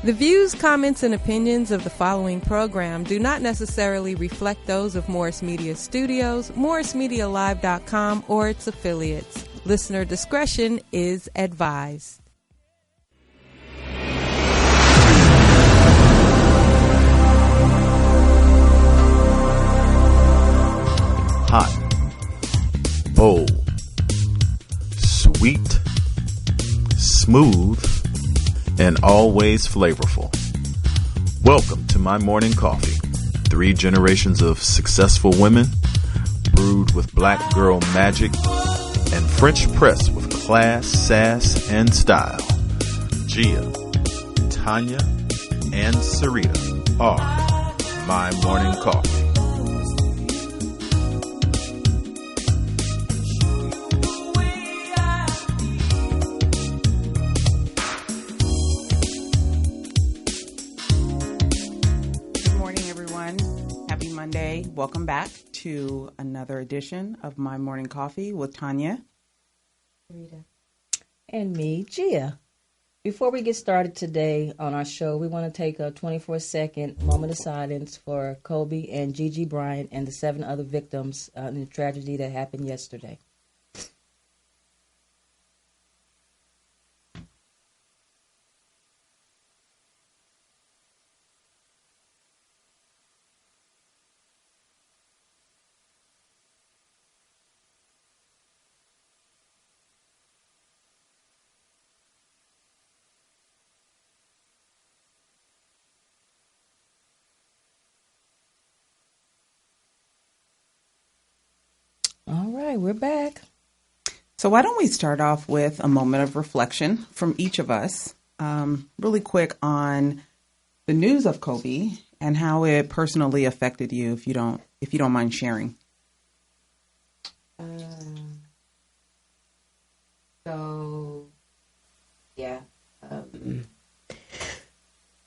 The views, comments, and opinions of the following program do not necessarily reflect those of Morris Media Studios, MorrisMediaLive.com, or its affiliates. Listener discretion is advised. Hot, bold, sweet, smooth, and always flavorful. Welcome to my morning coffee. 3 generations of successful women, brewed with black girl magic, and French press with class, sass, and style. Gia, Tonya, and Syreeta are my morning coffee. Monday. Welcome back to another edition of My Morning Coffee with Tonya, Syreeta, and me, Gia. Before we get started today on our show, we want to take a 24-second moment of silence for Kobe and GiGi Bryant and the 7 other victims in the tragedy that happened yesterday. All right, we're back. So why don't we start off with a moment of reflection from each of us, really quick on the news of Kobe and how it personally affected you, if you don't mind sharing.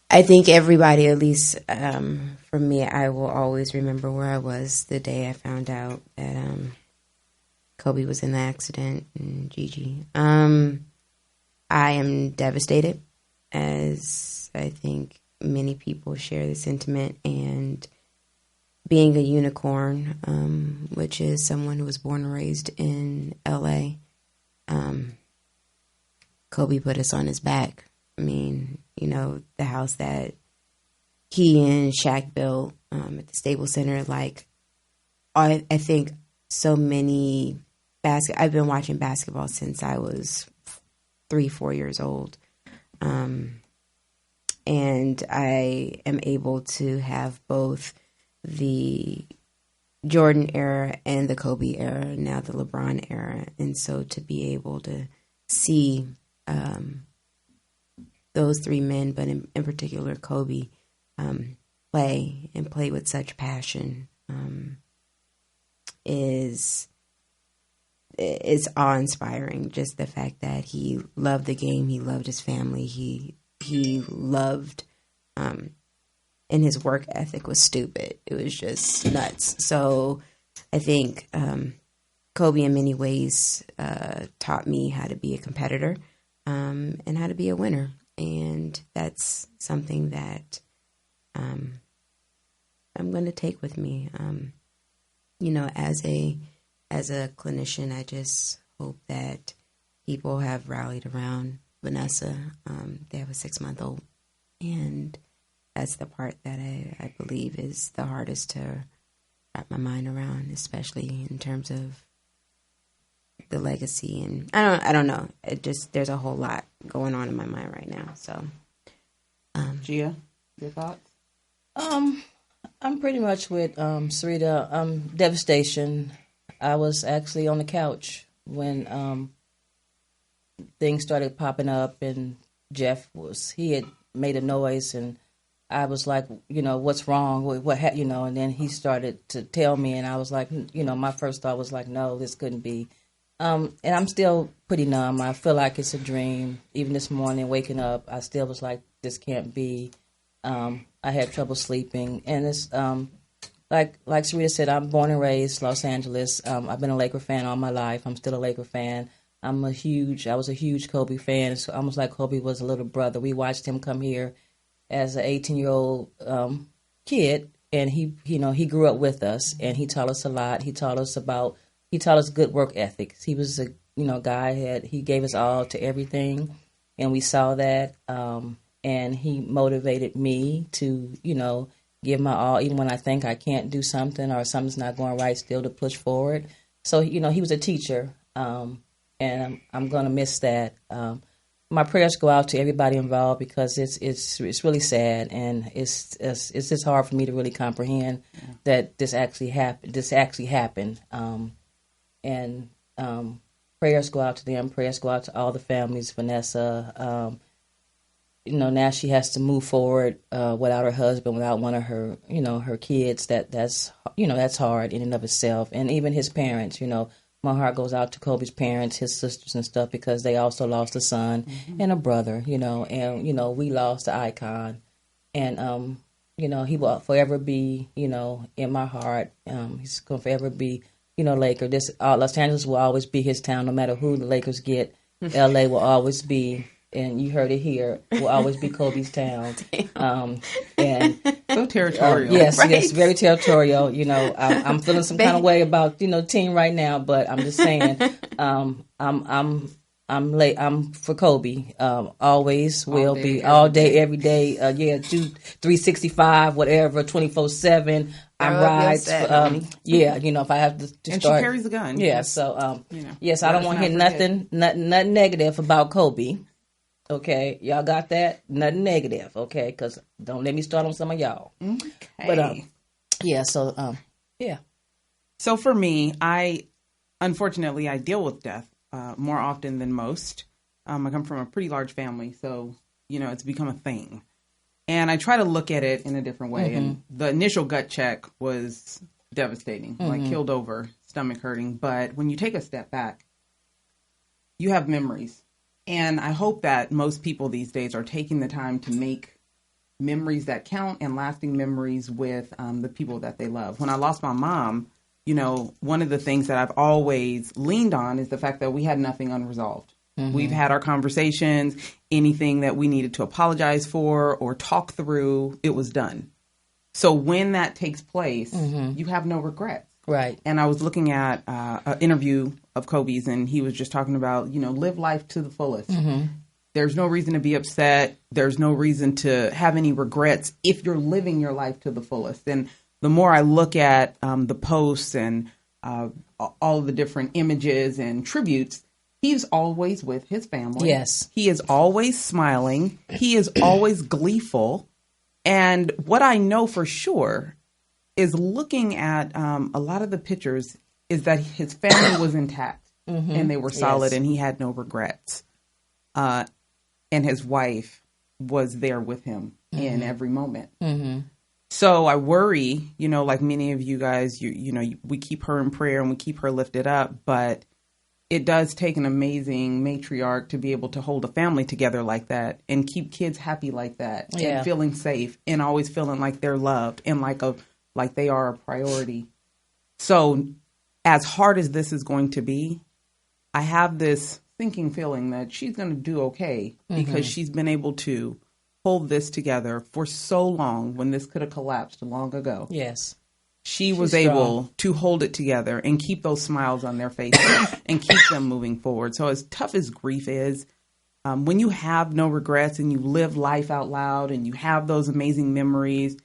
I think everybody, at least for me, I will always remember where I was the day I found out that Kobe was in the accident and GiGi. I am devastated, as I think many people share the sentiment. And being a unicorn, which is someone who was born and raised in L.A., Kobe put us on his back. I mean, you know, the house that he and Shaq built at the Staples Center, like, I think so many I've been watching basketball since I was 3-4 years old. And I am able to have both the Jordan era and the Kobe era, now the LeBron era. And so to be able to see those 3 men, but in particular Kobe, play with such passion is awe-inspiring. Just the fact that he loved the game, he loved his family, he loved, and his work ethic was stupid. It was just nuts. So I think Kobe in many ways taught me how to be a competitor and how to be a winner. And that's something that I'm going to take with me. You know, as a clinician, I just hope that people have rallied around Vanessa. They have a 6-month-old, and that's the part that I believe is the hardest to wrap my mind around, especially in terms of the legacy. And I don't know. It just, there's a whole lot going on in my mind right now. So, Gia, your thoughts? I'm pretty much with Syreeta. Devastation. I was actually on the couch when things started popping up, and he had made a noise, and I was like, you know, what's wrong? You know, and then he started to tell me, and I was like, you know, my first thought was like, no, this couldn't be. And I'm still pretty numb. I feel like it's a dream. Even this morning, waking up, I still was like, this can't be. I had trouble sleeping, and it's like Syreeta said, I'm born and raised Los Angeles. I've been a Laker fan all my life. I'm still a Laker fan. I was a huge Kobe fan. It's almost like Kobe was a little brother. We watched him come here as an 18-year-old kid, and he grew up with us, and he taught us a lot. He taught us good work ethics. He was a guy he gave us all to everything, and we saw that. And he motivated me to give my all, even when I think I can't do something or something's not going right, still to push forward. So he was a teacher, and I'm going to miss that. My prayers go out to everybody involved because it's really sad, and it's just hard for me to really comprehend that this actually happened. And prayers go out to them. Prayers go out to all the families. Vanessa, now she has to move forward without her husband, without one of her her kids. That's hard in and of itself, and even his parents. My heart goes out to Kobe's parents, his sisters and stuff, because they also lost a son and a brother, and, we lost the icon. And, he will forever be, in my heart. He's going to forever be, Laker. Los Angeles will always be his town, no matter who the Lakers get. L.A. will always be, and you heard it here, will always be Kobe's town. And so territorial. Yes, right? Yes, very territorial. I'm feeling some kind of way about team right now, but I'm just saying, I'm late. I'm for Kobe. Always will be all day, every day. 365, whatever, 24/7. I ride. If I have to and start. She carries a gun. Yeah. So, yes, I don't want to hear nothing negative about Kobe. Okay, y'all got that? Nothing negative, okay? Because don't let me start on some of y'all. Okay. But, yeah. So for me, unfortunately, I deal with death more often than most. I come from a pretty large family, so, it's become a thing. And I try to look at it in a different way. And the initial gut check was devastating, like killed over, stomach hurting. But when you take a step back, you have memories. And I hope that most people these days are taking the time to make memories that count and lasting memories with the people that they love. When I lost my mom, one of the things that I've always leaned on is the fact that we had nothing unresolved. We've had our conversations, anything that we needed to apologize for or talk through, it was done. So when that takes place, you have no regrets. Right. And I was looking at an interview of Kobe's, and he was just talking about, live life to the fullest. There's no reason to be upset. There's no reason to have any regrets if you're living your life to the fullest. And the more I look at the posts and all the different images and tributes, he's always with his family. Yes. He is always smiling. He is always gleeful. And what I know for sure is looking at a lot of the pictures is that his family was intact and they were solid and he had no regrets. And his wife was there with him in every moment. So I worry, like many of you guys, we keep her in prayer and we keep her lifted up, but it does take an amazing matriarch to be able to hold a family together like that and keep kids happy like that and feeling safe and always feeling like they're loved and like they are a priority. So as hard as this is going to be, I have this sinking feeling that she's going to do okay because she's been able to hold this together for so long when this could have collapsed long ago. Yes. She's was able to hold it together and keep those smiles on their faces and keep them moving forward. So as tough as grief is, when you have no regrets and you live life out loud and you have those amazing memories,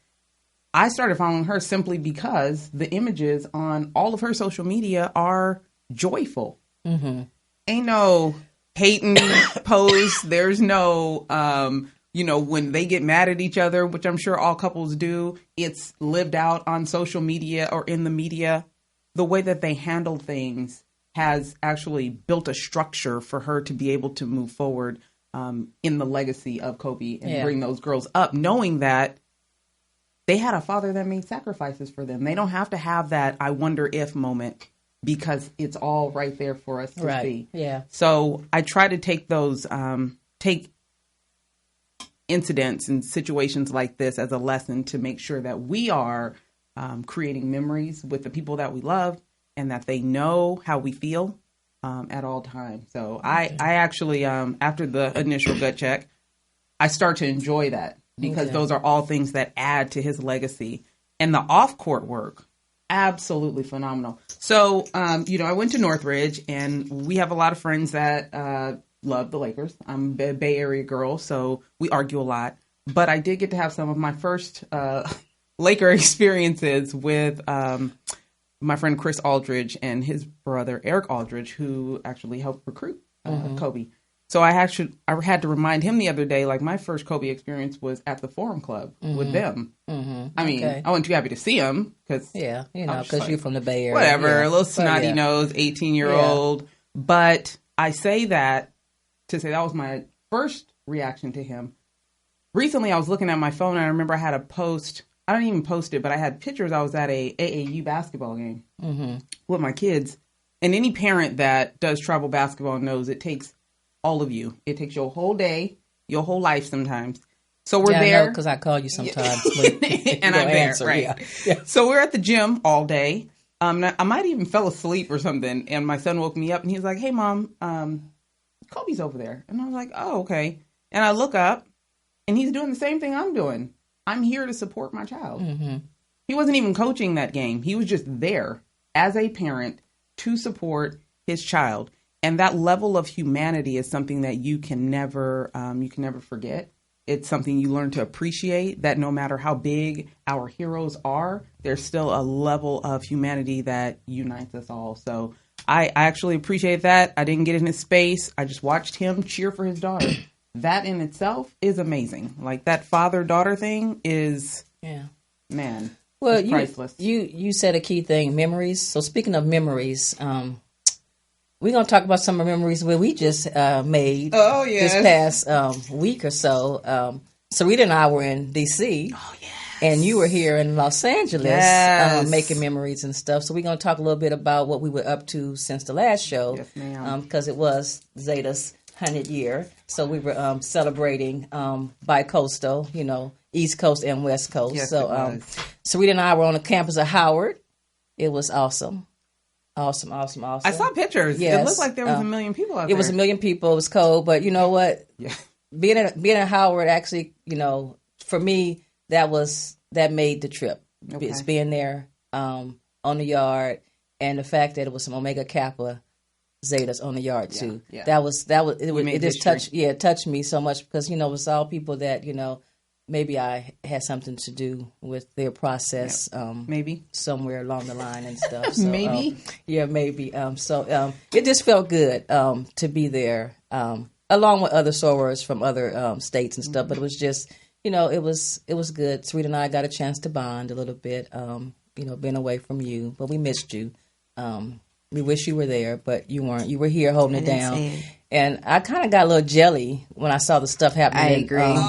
I started following her simply because the images on all of her social media are joyful. Ain't no hating posts. There's no, when they get mad at each other, which I'm sure all couples do, it's lived out on social media or in the media. The way that they handle things has actually built a structure for her to be able to move forward in the legacy of Kobe and bring those girls up, knowing that they had a father that made sacrifices for them. They don't have to have that I wonder if moment because it's all right there for us to see. Yeah. So I try to take those, take incidents and situations like this as a lesson to make sure that we are creating memories with the people that we love and that they know how we feel at all times. So I actually, after the initial gut check, I start to enjoy that. because those are all things that add to his legacy. And the off-court work, absolutely phenomenal. So, I went to Northridge, and we have a lot of friends that love the Lakers. I'm a Bay Area girl, so we argue a lot. But I did get to have some of my first Laker experiences with my friend Chris Aldridge and his brother Eric Aldridge, who actually helped recruit Kobe. So I had to remind him the other day, like, my first Kobe experience was at the Forum Club with them. I mean, I wasn't too happy to see him because because you're from the Bay Area, whatever, a little snotty nose 18-year-old. But I say that to say that was my first reaction to him. Recently, I was looking at my phone, and I remember I had a post. I didn't even post it, but I had pictures. I was at a AAU basketball game with my kids. And any parent that does travel basketball knows it takes all of you. It takes your whole day, your whole life sometimes. So we're there. Because I call you sometimes. And I'm there, right. Yeah. So we're at the gym all day. I might even fell asleep or something. And my son woke me up, and he's like, "Hey, Mom, Kobe's over there." And I was like, "Oh, okay." And I look up, and he's doing the same thing I'm doing. I'm here to support my child. He wasn't even coaching that game. He was just there as a parent to support his child. And that level of humanity is something that you can never forget. It's something you learn to appreciate, that no matter how big our heroes are, there's still a level of humanity that unites us all. So I actually appreciate that. I didn't get in his space. I just watched him cheer for his daughter. That in itself is amazing. Like, that father-daughter thing is, man, well, priceless. You said a key thing, memories. So speaking of memories, we're going to talk about some of the memories where we just made this past week or so. Syreeta and I were in D.C. Oh, yes. And you were here in Los Angeles making memories and stuff. So we're going to talk a little bit about what we were up to since the last show. Yes, ma'am. Because it was Zeta's 100th year. So we were celebrating bi-coastal, East Coast and West Coast. Yes, so Syreeta and I were on the campus of Howard. It was awesome. Awesome. I saw pictures. Yes. It looked like there was 1 million people out there. It was 1 million people. It was cold. But you know what? Yeah. Being in Howard, actually, for me, that made the trip. Okay. It's being there on the yard, and the fact that it was some Omega Kappa Zetas on the yard too. Yeah. It just touched me so much because, it was all people that, maybe I had something to do with their process, maybe somewhere along the line and stuff. So, maybe, maybe. So it just felt good to be there, along with other sorors from other states and stuff. But it was just, it was good. Syreeta and I got a chance to bond a little bit. Being away from you, but we missed you. We wish you were there, but you weren't. You were here holding it down. And I kind of got a little jelly when I saw the stuff happening. I agree.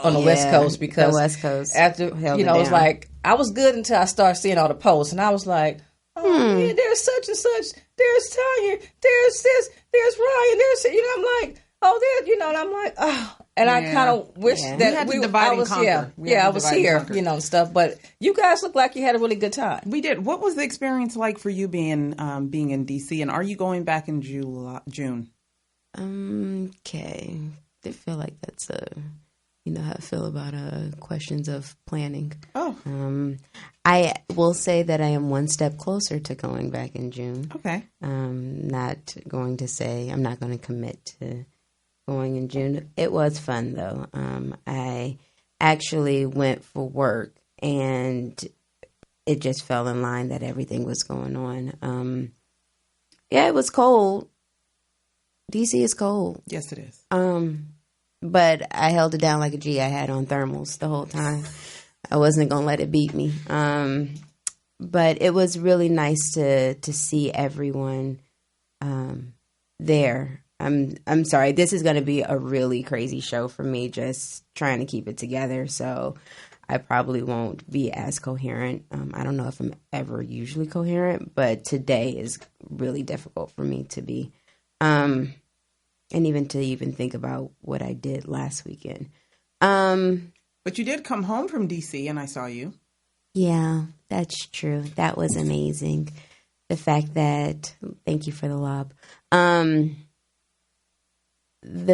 On the West Coast, because the West Coast after it was like I was good until I started seeing all the posts, and I was like, yeah, there's such and such, there's Tonya, there's this, there's Ryan, there's I'm like, and I'm like, and I kind of wish that I was here, I was here, and stuff. But you guys look like you had a really good time. We did. What was the experience like for you being in DC, and are you going back in June? Okay, I feel like that's how I feel about questions of planning. I will say that I am one step closer to going back in June. Okay. I'm not going to commit to going in June. It was fun, though. I actually went for work, and it just fell in line that everything was going on. It was cold. DC is cold. Yes, it is. But I held it down like a G. I had on thermals the whole time. I wasn't going to let it beat me. But it was really nice to see everyone there. I'm sorry. This is going to be a really crazy show for me, just trying to keep it together. So I probably won't be as coherent. I don't know if I'm ever usually coherent, but today is really difficult for me to be. And even to think about what I did last weekend. But you did come home from D.C. and I saw you. Yeah, that's true. That was amazing. The fact that, thank you for the lob. The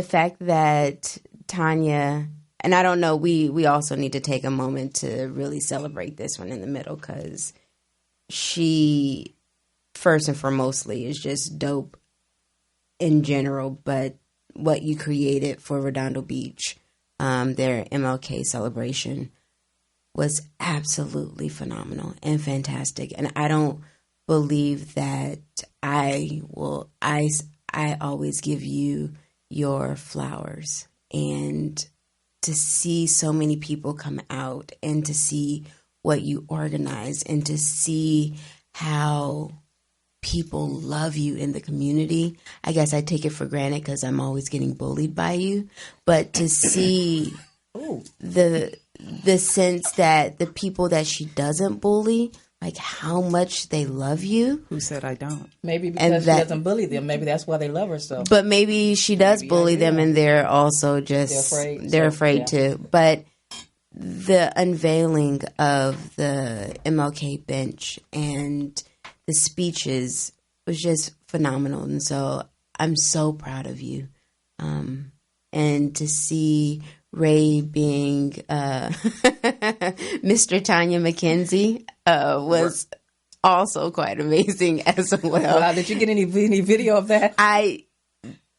fact that Tonya and I don't know, we also need to take a moment to really celebrate this one in the middle, because she, first and foremostly, is just dope in general, but what you created for Redondo Beach, their MLK celebration, was absolutely phenomenal and fantastic. And I don't believe that I always give you your flowers. And to see so many people come out and to see what you organize and to see how people love you in the community. I guess I take it for granted because I'm always getting bullied by you. But to see the sense that the people that she doesn't bully, like how much they love you. Who said I don't? Maybe because she doesn't bully them. Maybe that's why they love her so. But maybe she does bully them, and they're also just they're afraid too. But the unveiling of the MLK bench and the speeches was just phenomenal, and so I'm so proud of you. And to see Ray being Mr. Tonya McKenzie was also quite amazing as well. Wow, did you get any video of that?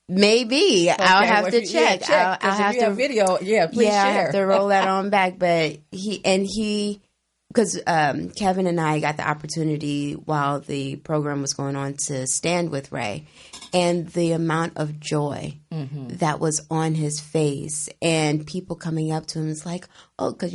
Maybe. Okay, I'll have to check. Yeah, I'll have to video. Yeah, please share. I have to roll that on back. But because Kevin and I got the opportunity while the program was going on to stand with Ray, and the amount of joy that was on his face, and people coming up to him, it's like, oh, because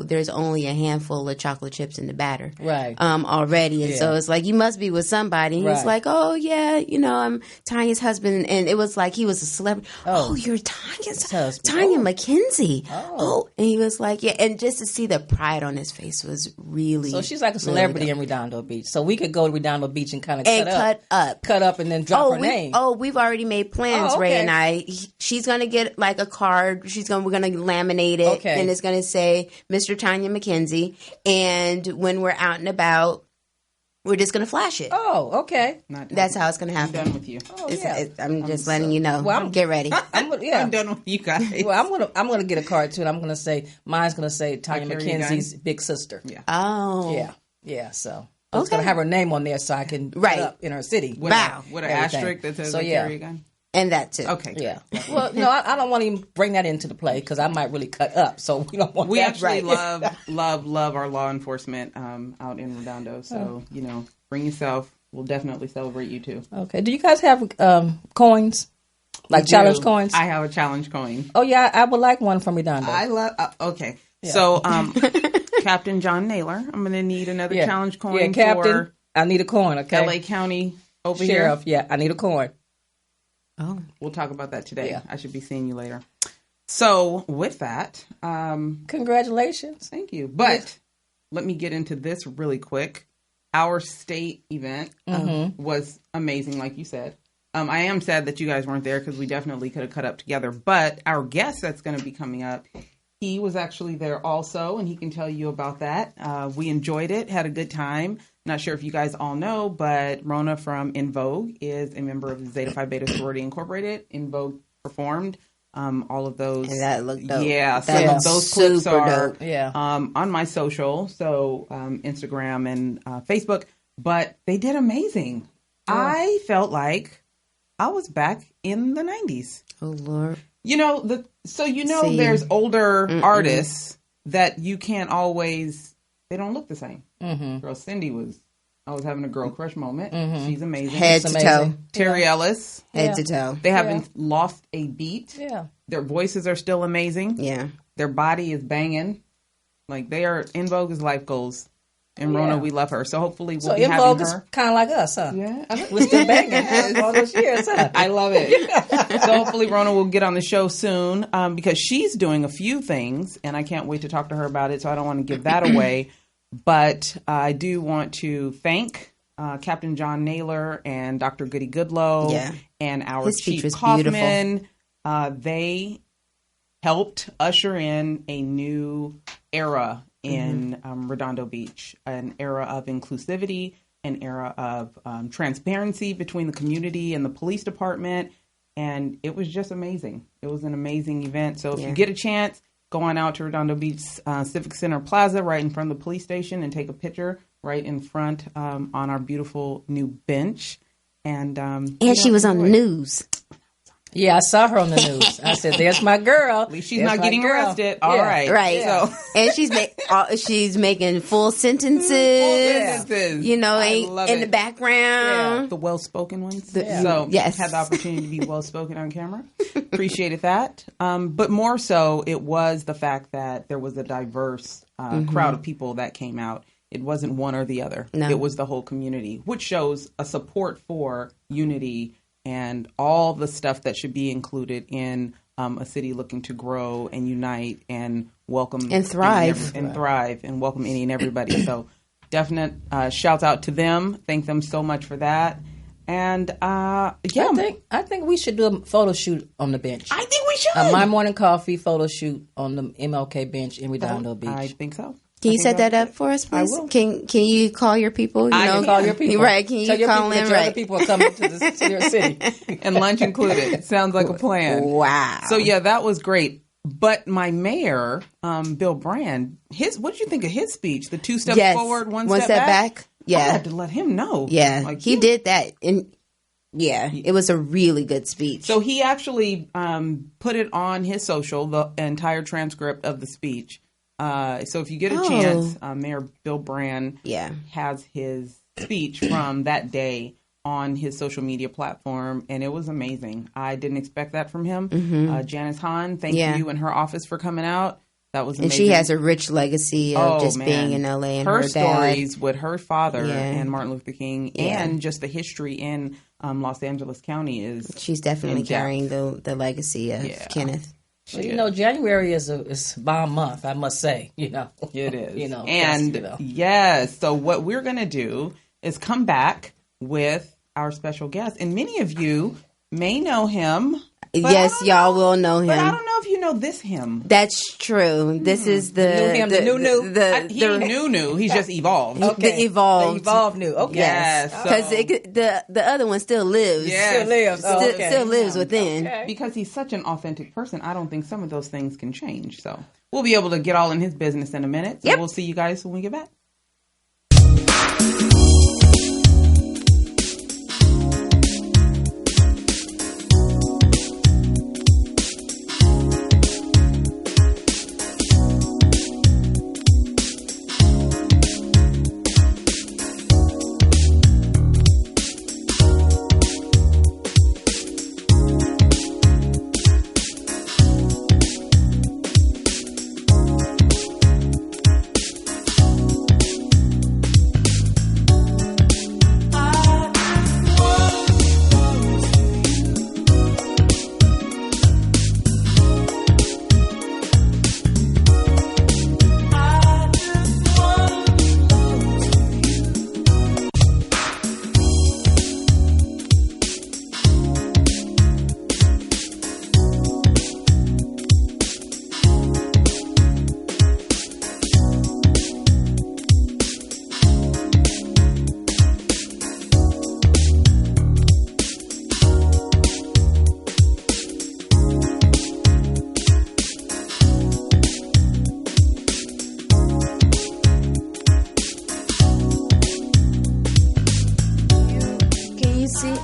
there's only a handful of chocolate chips in the batter, right? Already, and so it's like you must be with somebody. And he's like, oh yeah, I'm Tanya's husband, and it was like he was a celebrity. Oh, you're Tanya's husband, Tonya McKenzie. Oh, and he was like, yeah, and just to see the pride on his face was really. So she's like a celebrity in Redondo Beach. So we could go to Redondo Beach and kind of cut up, and then drop her name. Oh, we've already made plans, Ray and I. She's gonna get like a card. We're gonna laminate it, and it's gonna say Mr. Tonya McKenzie. And when we're out and about, we're just gonna flash it. Oh, okay. That's how it's gonna happen. I'm done with you. I'm just letting you know. Well, get ready. I'm done with you guys. Well, I'm gonna get a card too, and I'm gonna say mine's gonna say Tonya McKenzie's big sister. Yeah. Oh. Yeah. So. It's going to have her name on there so I can put up in her city. With an asterisk that says carry a gun? And that too. Okay. Yeah. Well, no, I don't want to even bring that into the play because I might really cut up. So we don't want that. We actually love our law enforcement out in Redondo. So, bring yourself. We'll definitely celebrate you too. Okay. Do you guys have coins? Like challenge coins? I have a challenge coin. Oh, yeah. I would like one from Redondo. I love... okay. Yeah. So, Captain John Naylor, I'm going to need another challenge coin. Yeah, Captain, I need a coin, okay? LA County Sheriff, here. Yeah, I need a coin. Oh. We'll talk about that today. Yeah. I should be seeing you later. So, with that... congratulations. Thank you. But let me get into this really quick. Our state event was amazing, like you said. I am sad that you guys weren't there because we definitely could have cut up together. But our guest that's going to be coming up... He was actually there also, and he can tell you about that. We enjoyed it, had a good time. Not sure if you guys all know, but Rona from In Vogue is a member of the Zeta Phi Beta Sorority Incorporated. In Vogue performed all of those. And that looked dope. Yeah, some of those clips are dope. On my social, so Instagram and Facebook. But they did amazing. Yeah. I felt like I was back in the 90s. Oh, Lord. There's older artists that you can't always, they don't look the same. Mm-hmm. Girl, I was having a girl crush moment. Mm-hmm. She's amazing. Head to toe. Terry Ellis. Head to toe. They haven't lost a beat. Yeah. Their voices are still amazing. Yeah. Their body is banging. Like they are, In Vogue is life goals. And Rona, we love her. So hopefully we'll be having her. So In Vogue is kind of like us, huh? Yeah. We're still banging all those years, huh? I love it. So hopefully Rona will get on the show soon because she's doing a few things and I can't wait to talk to her about it. So I don't want to give that away. But I do want to thank Captain John Naylor and Dr. Goody Goodlow and our Chief Kaufman. They helped usher in a new era in Redondo Beach, an era of inclusivity, an era of transparency between the community and the police department. And it was just amazing. It was an amazing event. So if you get a chance, go on out to Redondo Beach Civic Center Plaza right in front of the police station and take a picture right in front on our beautiful new bench. And she was on the news. Yeah, I saw her on the news. I said, "There's my girl." At least she's not getting arrested. All right. Yeah. So, and she's making full sentences. You know, in the background, the well-spoken ones. So yes, had the opportunity to be well-spoken on camera. Appreciated that. But more so, it was the fact that there was a diverse crowd of people that came out. It wasn't one or the other. No. It was the whole community, which shows a support for unity and all the stuff that should be included in a city looking to grow and unite and welcome and thrive and welcome any and everybody. So definite shout out to them. Thank them so much for that. And I think we should do a photo shoot on the bench. I think we should. My morning coffee photo shoot on the MLK bench in Redondo Beach. I think so. Can you set that up for us, please? I will. Can you call your people? I can call your people. Right. Can you call in? Right. Other people are coming to your city. And lunch included. Sounds like a plan. Wow. So, yeah, that was great. But my mayor, Bill Brand, what did you think of his speech? The 2 steps forward, one step back? Yeah. I had to let him know. Yeah. He did that. And yeah, it was a really good speech. So he actually put it on his social, the entire transcript of the speech. So if you get a chance, Mayor Bill Brand has his speech from that day on his social media platform, and it was amazing. I didn't expect that from him. Janice Hahn, thank you and her office for coming out. That was amazing. And she has a rich legacy of being in LA and her stories with her father and Martin Luther King and just the history in Los Angeles County is she's definitely carrying the legacy of Kenneth. Well, January is bomb month, I must say. It is. And yes, so what we're going to do is come back with our special guest, and many of you may know him. Yes, y'all will know him. But I don't know if you know this him. That's true. This is the new him. He new. He's just evolved. Okay. The evolved new. Okay. Yes. Because the other one still lives. Yes. Still lives within. Okay. Because he's such an authentic person, I don't think some of those things can change. So we'll be able to get all in his business in a minute. So we'll see you guys when we get back.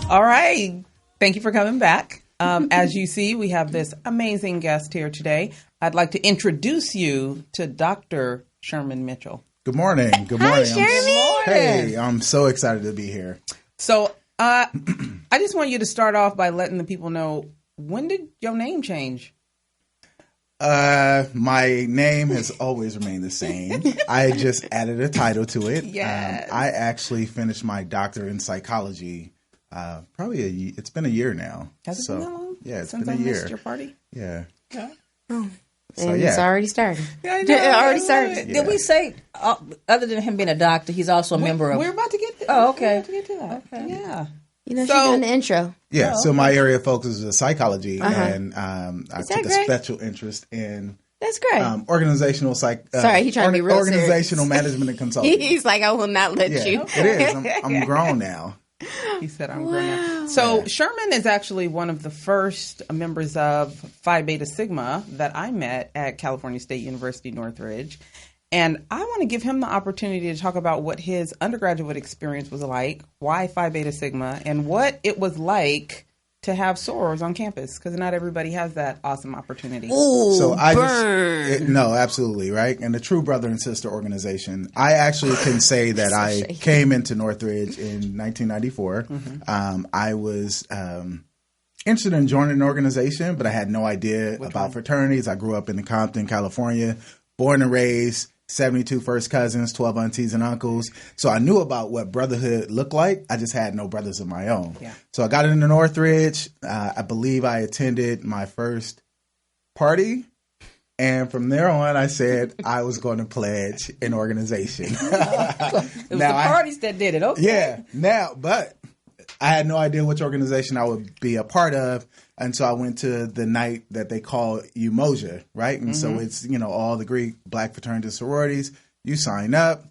All right. Thank you for coming back. As you see, we have this amazing guest here today. I'd like to introduce you to Dr. Sherman Mitchell. Good morning. Good morning. Hi, Sherman. Hey, I'm so excited to be here. So I just want you to start off by letting the people know, when did your name change? My name has always remained the same. I just added a title to it. Yes. I actually finished my doctorate in psychology. It's been a year now. Has it been that long? Yeah, it's Since been a I year. Missed your party? Yeah. Oh. So, and it's already started. I know, it already started. Yeah. Did we say, other than him being a doctor, he's also a member of... We're about to get to Oh, okay. We're about to get to that. Okay. Yeah. You know, she's doing the intro. Yeah, so my area of focus is psychology, and I took a special interest in... That's great. Organizational Sorry, he's trying to be real organizational management and consulting. He's like, I will not let you. It is. I'm grown now. He said, I'm grown now. So Sherman is actually one of the first members of Phi Beta Sigma that I met at California State University, Northridge. And I want to give him the opportunity to talk about what his undergraduate experience was like, why Phi Beta Sigma, and what it was like to have sorors on campus, because not everybody has that awesome opportunity. Ooh, So I burn. no, absolutely, right? And the true brother and sister organization, I actually can say that I came into Northridge in 1994. I was interested in joining an organization, but I had no idea about fraternities. I grew up in Compton, California, born and raised, 72 first cousins, 12 aunties and uncles. So I knew about what brotherhood looked like. I just had no brothers of my own. Yeah. So I got into Northridge. I believe I attended my first party. And from there on, I said I was going to pledge an organization. It was the parties that did it. Okay. Yeah. But I had no idea which organization I would be a part of. And so I went to the night that they call Umoja, right? And so it's, all the Greek Black fraternities and sororities. You sign up.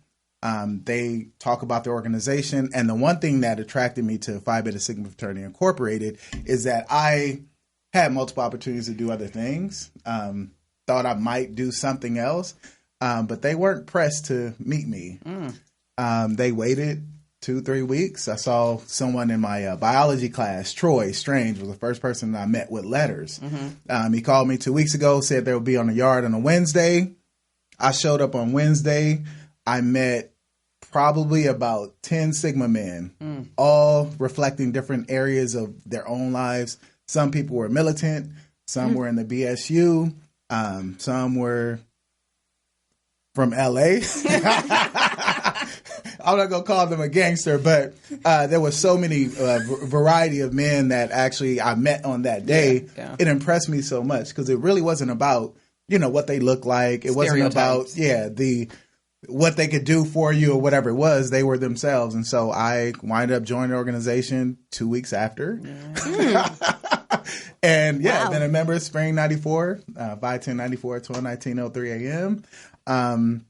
They talk about their organization. And the one thing that attracted me to Phi Beta Sigma Fraternity Incorporated is that I had multiple opportunities to do other things. Thought I might do something else. But they weren't pressed to meet me. They waited 2-3 weeks. I saw someone in my biology class, Troy Strange, was the first person I met with letters. He called me 2 weeks ago, said they would be on the yard on a Wednesday. I showed up on Wednesday. I met probably about 10 Sigma men, all reflecting different areas of their own lives. Some people were militant. Some were in the BSU. Some were from LA. I'm not going to call them a gangster, but there was so many variety of men that actually I met on that day. Yeah. It impressed me so much because it really wasn't about, what they look like. It wasn't about, what they could do for you or whatever it was. They were themselves. And so I wind up joining the organization 2 weeks after. And been a member spring 94, 5/10/94, 12/19/03 a.m.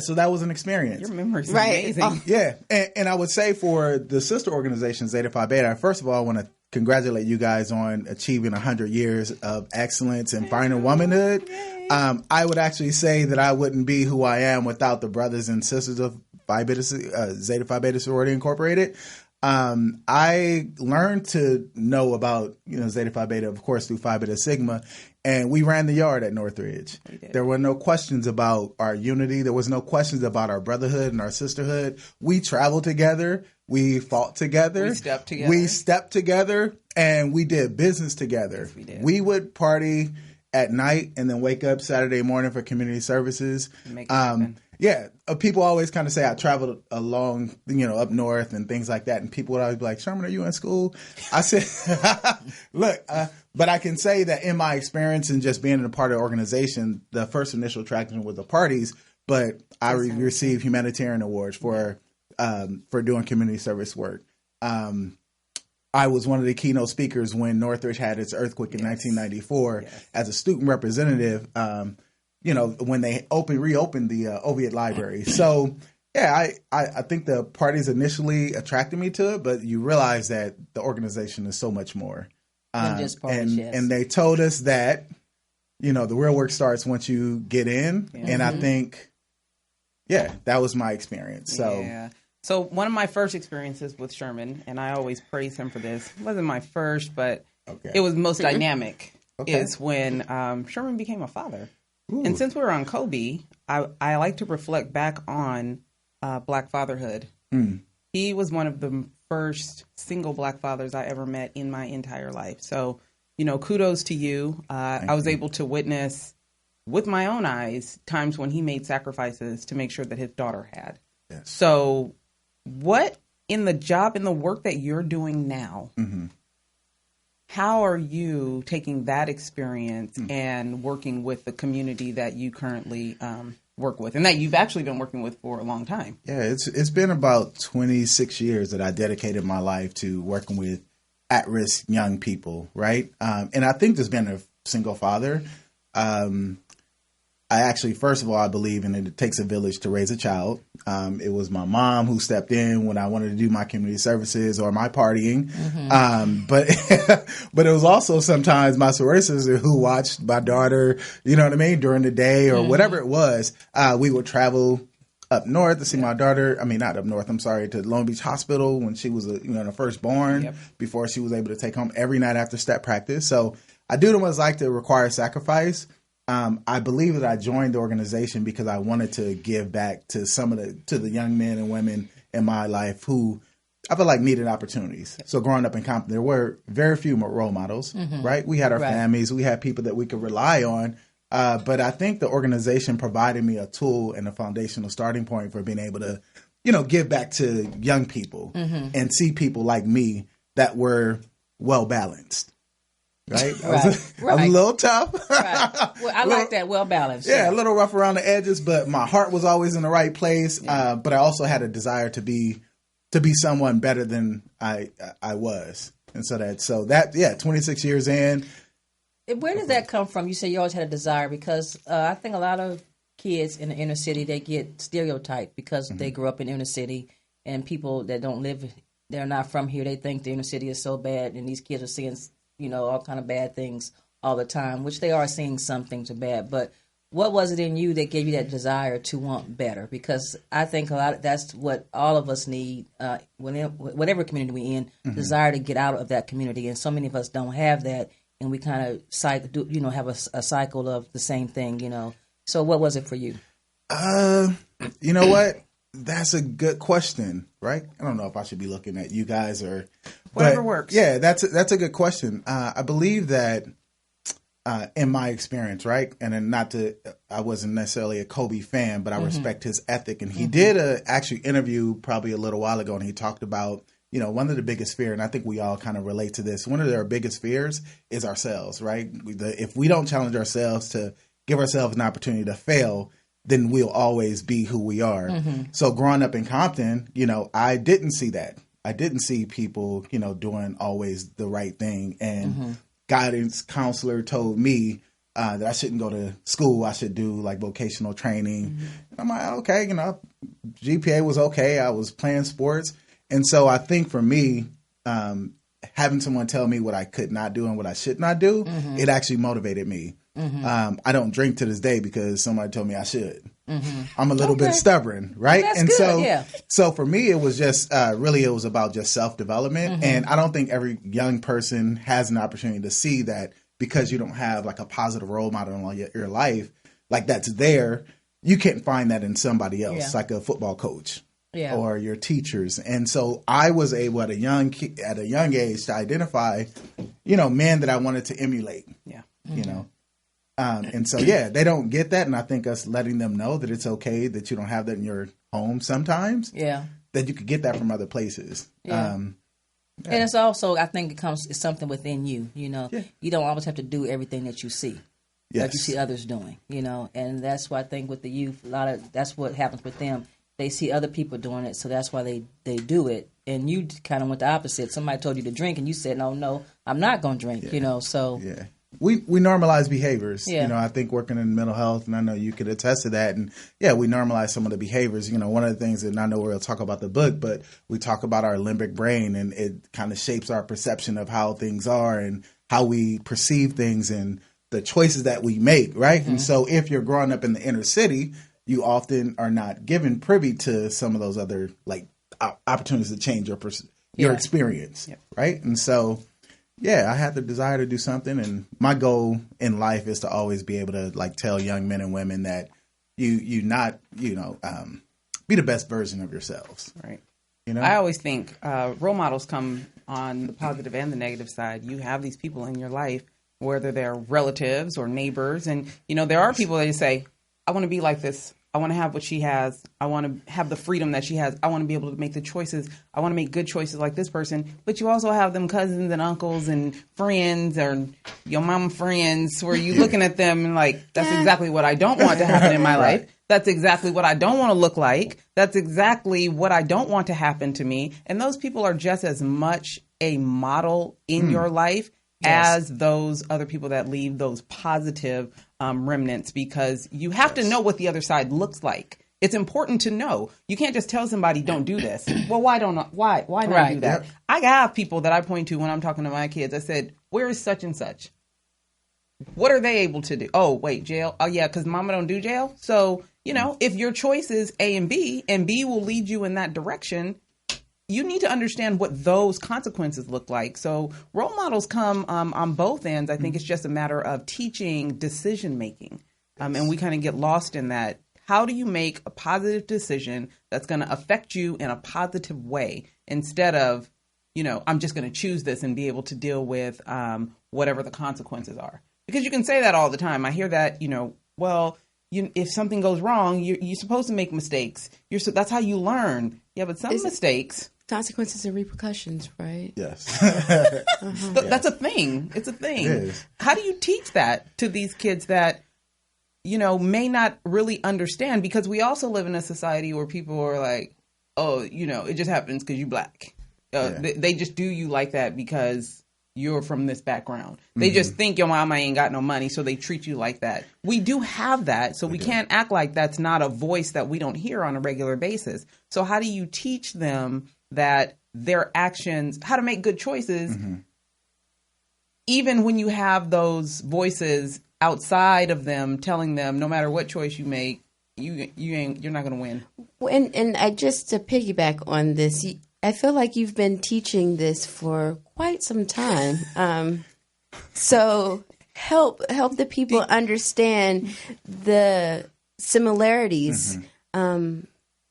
So that was an experience. Your memory's amazing. Oh. Yeah. And I would say for the sister organization, Zeta Phi Beta, first of all, I want to congratulate you guys on achieving 100 years of excellence and finding womanhood. I would actually say that I wouldn't be who I am without the brothers and sisters of Phi Beta, Zeta Phi Beta Sorority Incorporated. I learned to know about, Zeta Phi Beta, of course, through Phi Beta Sigma. And we ran the yard at Northridge. There were no questions about our unity. There was no questions about our brotherhood and our sisterhood. We traveled together. We fought together. We stepped together. And we did business together. Yes, we did. We would party at night and then wake up Saturday morning for community services. People always kind of say I traveled along, up north and things like that. And people would always be like, Sherman, are you in school? I said, look, but I can say that in my experience and just being a part of the organization, the first initial attraction was the parties, but I received humanitarian awards for doing community service work. I was one of the keynote speakers when Northridge had its earthquake in 1994 as a student representative. When they reopened the Oviatt Library. So, I think the parties initially attracted me to it, but you realize that the organization is so much more. Than just parties, and they told us that, the real work starts once you get in. Yeah. And I think, that was my experience. So one of my first experiences with Sherman, and I always praise him for this, it wasn't my first, but it was most dynamic, is when Sherman became a father. Ooh. And since we're on Kobe, I like to reflect back on Black fatherhood. He was one of the first single Black fathers I ever met in my entire life. So, kudos to you. I was able to witness with my own eyes times when he made sacrifices to make sure that his daughter had. Yes. So what in the work that you're doing now, how are you taking that experience and working with the community that you currently work with and that you've actually been working with for a long time? Yeah, it's been about 26 years that I dedicated my life to working with at-risk young people, right? And I think just being a single father, I actually, first of all, I believe in it takes a village to raise a child. It was my mom who stepped in when I wanted to do my community services or my partying. But it was also sometimes my sorority sister who watched my daughter, you know what I mean, during the day or whatever it was. We would travel up north to see my daughter. I mean, not up north, I'm sorry, to Long Beach Hospital when she was, the firstborn, before she was able to take home every night after step practice. So I do know what it's like to require sacrifice. I believe that I joined the organization because I wanted to give back to to the young men and women in my life who I feel like needed opportunities. So growing up in Compton, there were very few role models, right? We had our families, we had people that we could rely on. But I think the organization provided me a tool and a foundational starting point for being able to, give back to young people and see people like me that were well balanced. Right? I was a little tough. Well, I like that, well balanced. Yeah, a little rough around the edges, but my heart was always in the right place. But I also had a desire to be someone better than I was. And so 26 years in. Where did that come from? You say you always had a desire, because I think a lot of kids in the inner city, they get stereotyped because they grew up in inner city, and people that don't live, they're not from here, they think the inner city is so bad, and these kids are seeing all kind of bad things all the time, which they are seeing some things are bad. But what was it in you that gave you that desire to want better? Because I think that's what all of us need, whatever community we're in, desire to get out of that community. And so many of us don't have that, and we kind of have a cycle of the same thing, So what was it for you? You know what? That's a good question, right? I don't know if I should be looking at you guys or whatever works. Yeah, that's a good question. I believe that in my experience, right? And then I wasn't necessarily a Kobe fan, but I respect his ethic. And he did actually interview probably a little while ago, and he talked about, one of the biggest fears, and I think we all kind of relate to this. One of their biggest fears is ourselves, right? If we don't challenge ourselves to give ourselves an opportunity to fail, then we'll always be who we are. So growing up in Compton, I didn't see that. I didn't see people, doing always the right thing. And guidance counselor told me that I shouldn't go to school. I should do like vocational training. And I'm like, okay, GPA was okay. I was playing sports. And so I think for me, having someone tell me what I could not do and what I should not do, it actually motivated me. I don't drink to this day because somebody told me I should. I'm a little bit stubborn, right? That's and good, so for me, it was just it was about just self-development. And I don't think every young person has an opportunity to see that, because you don't have like a positive role model in your life, like that's there. You can't find that in somebody else, like a football coach. Or your teachers. And so I was able at a young age to identify, men that I wanted to emulate. And so, they don't get that. And I think us letting them know that it's okay that you don't have that in your home sometimes. That you could get that from other places. And it's also, I think it's something within you, You don't always have to do everything that you see. Like you see others doing, And that's why I think with the youth, that's what happens with them. They see other people doing it, so that's why they do it. And you kind of went the opposite. Somebody told you to drink, and you said, no, I'm not going to drink, so. Yeah. We normalize behaviors. I think working in mental health, and I know you could attest to that. And, we normalize some of the behaviors. One of the things that I know we'll talk about the book, but we talk about our limbic brain, and it kind of shapes our perception of how things are and how we perceive things and the choices that we make, right? And so if you're growing up in the inner city, you often are not given privy to some of those other opportunities to change your experience, right? And so, I had the desire to do something, and my goal in life is to always be able to tell young men and women that you not be the best version of yourselves, right? I always think role models come on the positive and the negative side. You have these people in your life, whether they're relatives or neighbors, and there are people that you say, I want to be like this. I want to have what she has. I want to have the freedom that she has. I want to be able to make the choices. I want to make good choices like this person. But you also have them cousins and uncles and friends or your mom friends where you're looking at them and that's exactly what I don't want to happen in my life. That's exactly what I don't want to look like. That's exactly what I don't want to happen to me. And those people are just as much a model in your life as those other people that leave those positive remnants, because you have to know what the other side looks like. It's important to know. You can't just tell somebody, don't do this. Well, why not do that? Yep. I have people that I point to when I'm talking to my kids. I said, where is such and such? What are they able to do? Oh, wait, jail. Oh, yeah, because mama don't do jail. So, if your choice is A and B will lead you in that direction, you need to understand what those consequences look like. So role models come on both ends. I think it's just a matter of teaching decision making. And we kind of get lost in that. How do you make a positive decision that's going to affect you in a positive way instead of, I'm just going to choose this and be able to deal with whatever the consequences are? Because you can say that all the time. I hear that, if something goes wrong, you're supposed to make mistakes. That's how you learn. Yeah, but some mistakes... Consequences and repercussions, right? Yes. That's a thing. It's a thing. It is. How do you teach that to these kids that, may not really understand? Because we also live in a society where people are like, oh, it just happens because you're black. They just do you like that because you're from this background. They just think your mama ain't got no money, so they treat you like that. We do have that, so we can't act like that's not a voice that we don't hear on a regular basis. So how do you teach them that their actions, how to make good choices, even when you have those voices outside of them telling them no matter what choice you make, you're not going to win. And I just to piggyback on this, I feel like you've been teaching this for quite some time. So help the people understand the similarities,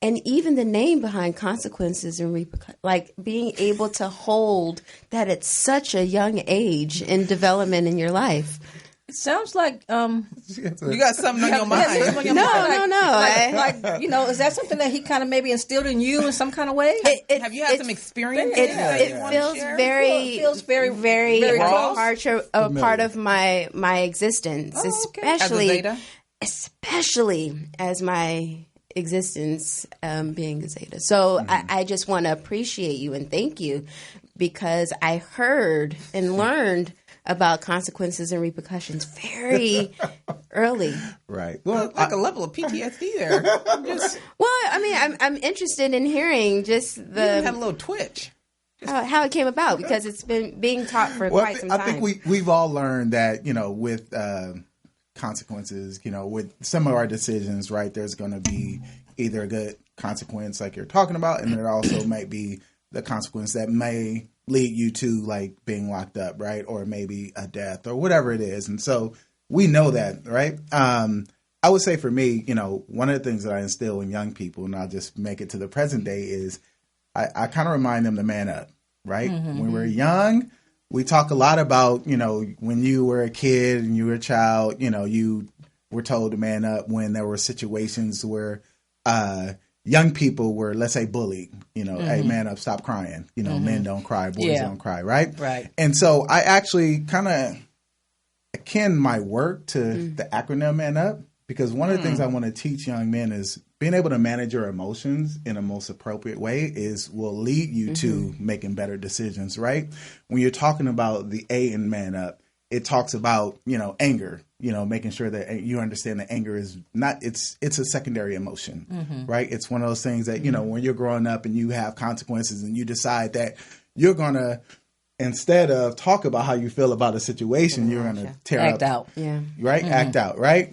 and even the name behind consequences and repercussions. Like being able to hold that at such a young age in development in your life. It sounds like you got something on your mind. No. Is that something that he kind of maybe instilled in you in some kind of way? Have you had some experience? It feels very, very part of my existence, especially as my existence being a Zeta. So I just want to appreciate you and thank you, because I heard and learned about consequences and repercussions very early. Right. Well, like a level of PTSD there. I'm interested in hearing just you had a little twitch. How it came about, because it's been being taught for quite some time. I think we've all learned that, with consequences, with some of our decisions, right, there's going to be either a good consequence like you're talking about, and there also might be the consequence that may lead you to like being locked up, right? Or maybe a death or whatever it is. And so we know that, right? I would say for me, one of the things that I instill in young people, and I'll just make it to the present day, is I kind of remind them to man up, right? When we're young, we talk a lot about, when you were a kid and you were a child, you were told to man up when there were situations where young people were, let's say, bullied, hey, man up, stop crying. Men don't cry, boys don't cry, right? Right. And so I actually kind of akin my work to the acronym Man Up, because one of the things I want to teach young men is being able to manage your emotions in a most appropriate way will lead you to making better decisions, right? When you're talking about the A in Man Up, it talks about, anger, making sure that you understand that anger is not, it's a secondary emotion, right? It's one of those things that, when you're growing up and you have consequences and you decide that you're going to, instead of talk about how you feel about a situation, you're going to tear act up. out. Yeah. Right? Act out, right?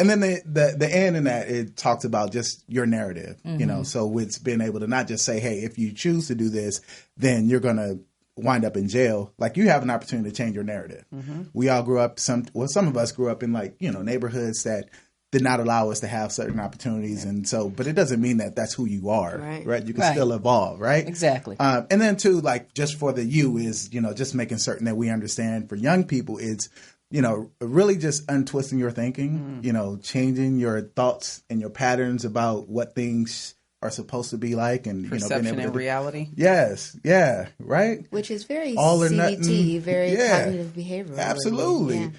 And then the end in that, it talks about just your narrative, so it's being able to not just say, hey, if you choose to do this, then you're going to wind up in jail. Like, you have an opportunity to change your narrative. We all grew up, some of us grew up in neighborhoods that did not allow us to have certain opportunities. And so, but it doesn't mean that that's who you are, right? You can still evolve, right? Exactly. And then too, just for the you is, just making certain that we understand for young people, it's, really just untwisting your thinking, changing your thoughts and your patterns about what things are supposed to be like, and perception being able and reality. Yes, yeah, right. Which is very all or CBT, nothing, very cognitive behavioral. Absolutely.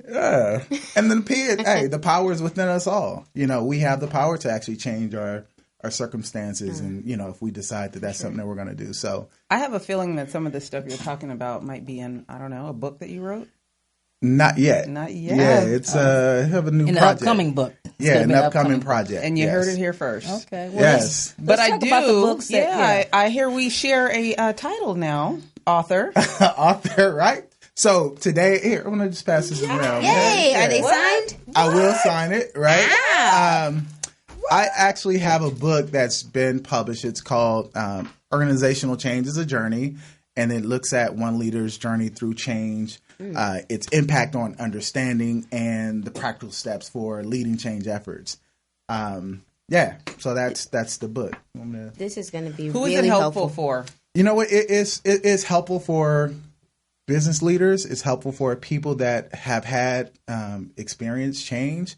Yeah. And then the power is within us all. We have the power to actually change our our circumstances, and if we decide that that's something that we're going to do. So I have a feeling that some of the stuff you're talking about might be in, I don't know, a book that you wrote. Not yet. Yeah, it's I have a new an project. upcoming book. An upcoming project. And you heard it here first. Okay. Well, Yes. But let's I talk do. about the books that- I hear we share a title now. Author. Author, right? So today, here, I'm going to just pass this around. Yay! Yeah. Are they signed? I will sign it, right? Wow. I actually have a book that's been published. It's called Organizational Change is a Journey, and it looks at one leader's journey through change, its impact on understanding, and the practical steps for leading change efforts. So that's the book. This is going to be Who is really it helpful for? You know what? It is helpful for business leaders. It's helpful for people that have had experienced change.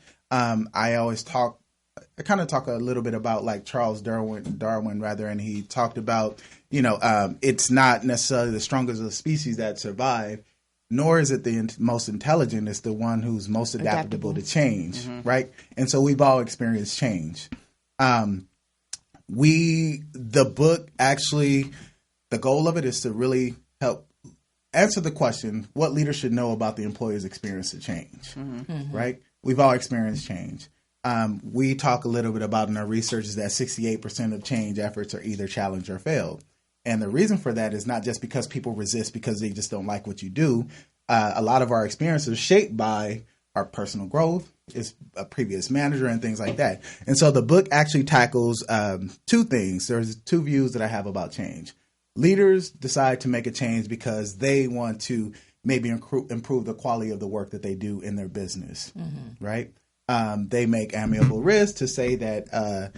I kind of talk a little bit about like Charles Darwin rather, and he talked about, it's not necessarily the strongest of the species that survive, nor is it the most intelligent. It's the one who's most adaptable to change, right? And so we've all experienced change. The book actually, the goal of it is to really help answer the question, what leaders should know about the employee's experience of change, right? We've all experienced change. We talk a little bit about in our research is that 68% of change efforts are either challenged or failed. And the reason for that is not just because people resist because they just don't like what you do. A lot of our experiences are shaped by our personal growth, is a previous manager and things like that. And so the book actually tackles two things. There's two views that I have about change. Leaders decide to make a change because they want to maybe improve the quality of the work that they do in their business, right? They make amiable risks to say that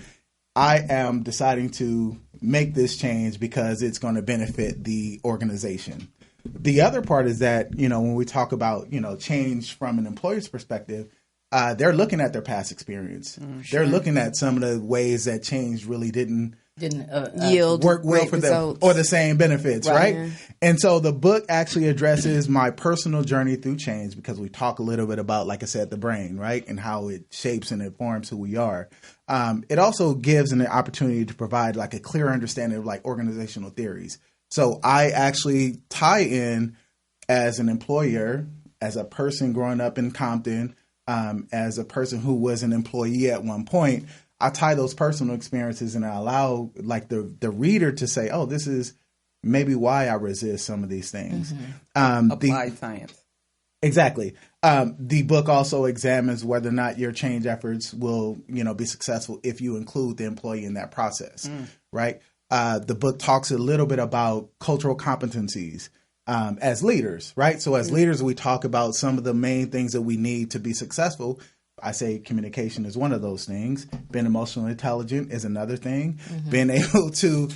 I am deciding to make this change because it's going to benefit the organization. The other part is that, when we talk about, change from an employer's perspective, they're looking at their past experience. They're looking at some of the ways that change really didn't yield work well great for results. them or the same benefits, right? Yeah. And so the book actually addresses my personal journey through change because we talk a little bit about, like I said, the brain, right? And how it shapes and informs who we are. It also gives an opportunity to provide like a clear understanding of like organizational theories. So I actually tie in as an employer, as a person growing up in Compton, as a person who was an employee at one point, I tie those personal experiences and I allow like the reader to say, oh, this is maybe why I resist some of these things. Applied science. Exactly. The book also examines whether or not your change efforts will, be successful if you include the employee in that process, right? The book talks a little bit about cultural competencies as leaders, right? So as leaders, we talk about some of the main things that we need to be successful. I say communication is one of those things. Being emotionally intelligent is another thing. Being able to,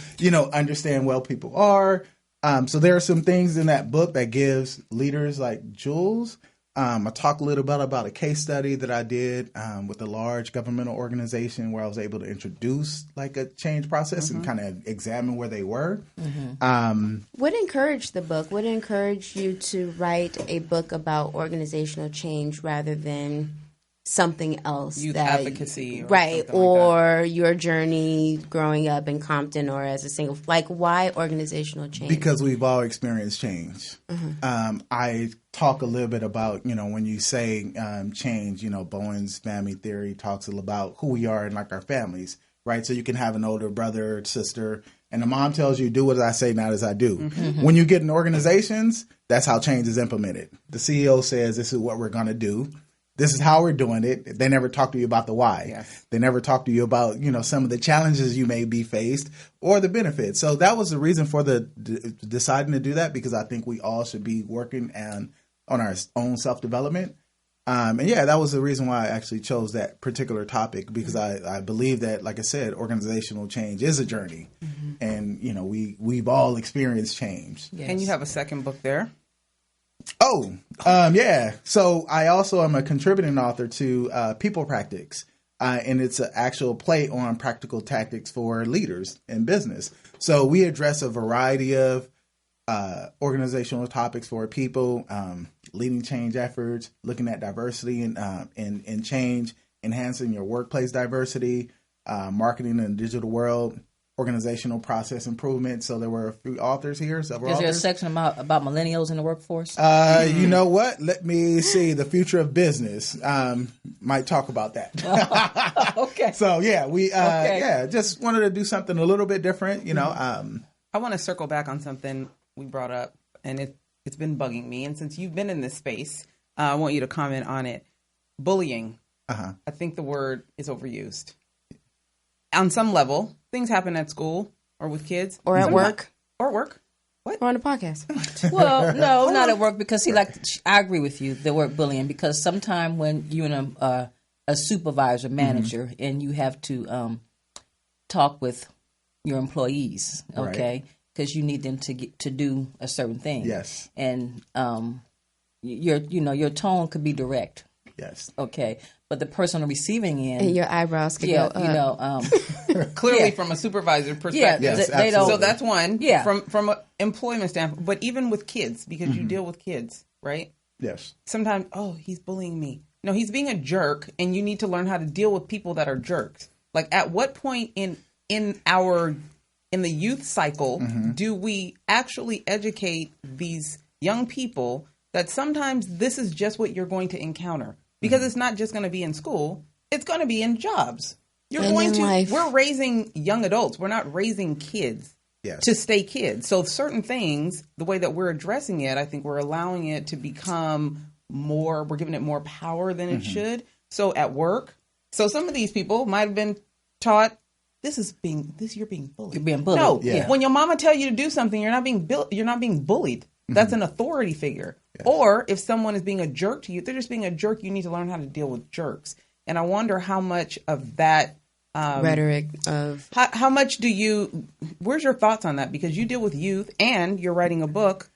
understand well people are. So there are some things in that book that gives leaders like Jules. I talk a little bit about a case study that I did with a large governmental organization where I was able to introduce like a change process and kind of examine where they were. What encouraged the book? What encouraged you to write a book about organizational change rather than something else? Youth that, advocacy. Or your journey growing up in Compton or as a single, like why organizational change? Because we've all experienced change. I talk a little bit about, when you say change, Bowen's family theory talks about who we are in like our families, right? So you can have an older brother or sister and the mom tells you, do what I say, not as I do. When you get in organizations, that's how change is implemented. The CEO says, this is what we're going to do. This is how we're doing it. They never talk to you about the why. Yes. They never talk to you about, some of the challenges you may be faced or the benefits. So that was the reason for deciding to do that, because I think we all should be working on our own self-development. That was the reason why I actually chose that particular topic, because I believe that, like I said, organizational change is a journey. And, we've all experienced change. Yes. And you have a second book there. Oh, yeah. So I also am a contributing author to People Practics, and it's an actual play on practical tactics for leaders in business. So we address a variety of organizational topics for people, leading change efforts, looking at diversity and change, enhancing your workplace diversity, marketing in the digital world, organizational process improvement. So there were a few authors here, several authors. Is there a section about millennials in the workforce? You know what? Let me see. The future of business. Might talk about that. Okay. So just wanted to do something a little bit different, you know. I want to circle back on something we brought up, and it's been bugging me. And since you've been in this space, I want you to comment on it. Bullying. I think the word is overused. On some level, things happen at school or with kids. Or at work. Or at work. What? Or on a podcast. Well, no, not at work, because I agree with you, the word bullying, because sometimes when you're in a supervisor, manager, and you have to talk with your employees, okay, because you need them to do a certain thing. Yes. And your tone could be direct. Yes. Okay. But the person on the receiving end, and your eyebrows could go up. Clearly from a supervisor perspective. Yes, they don't. So that's one. Yeah. From an employment standpoint, but even with kids, because you deal with kids, right? Yes. Sometimes, he's bullying me. No, he's being a jerk, and you need to learn how to deal with people that are jerks. Like, at what point in the youth cycle do we actually educate these young people that sometimes this is just what you're going to encounter? Because it's not just going to be in school. It's going to be in jobs. We're raising young adults. We're not raising kids to stay kids. So certain things, the way that we're addressing it, I think we're allowing it to become more, we're giving it more power than it should. So at work, some of these people might have been taught, you're being bullied. You're being bullied. No, when your mama tell you to do something, you're not being bullied. That's an authority figure. Yes. Or if someone is being a jerk to you, they're just being a jerk. You need to learn how to deal with jerks. And I wonder how much of that rhetoric of how much where's your thoughts on that? Because you deal with youth and you're writing a book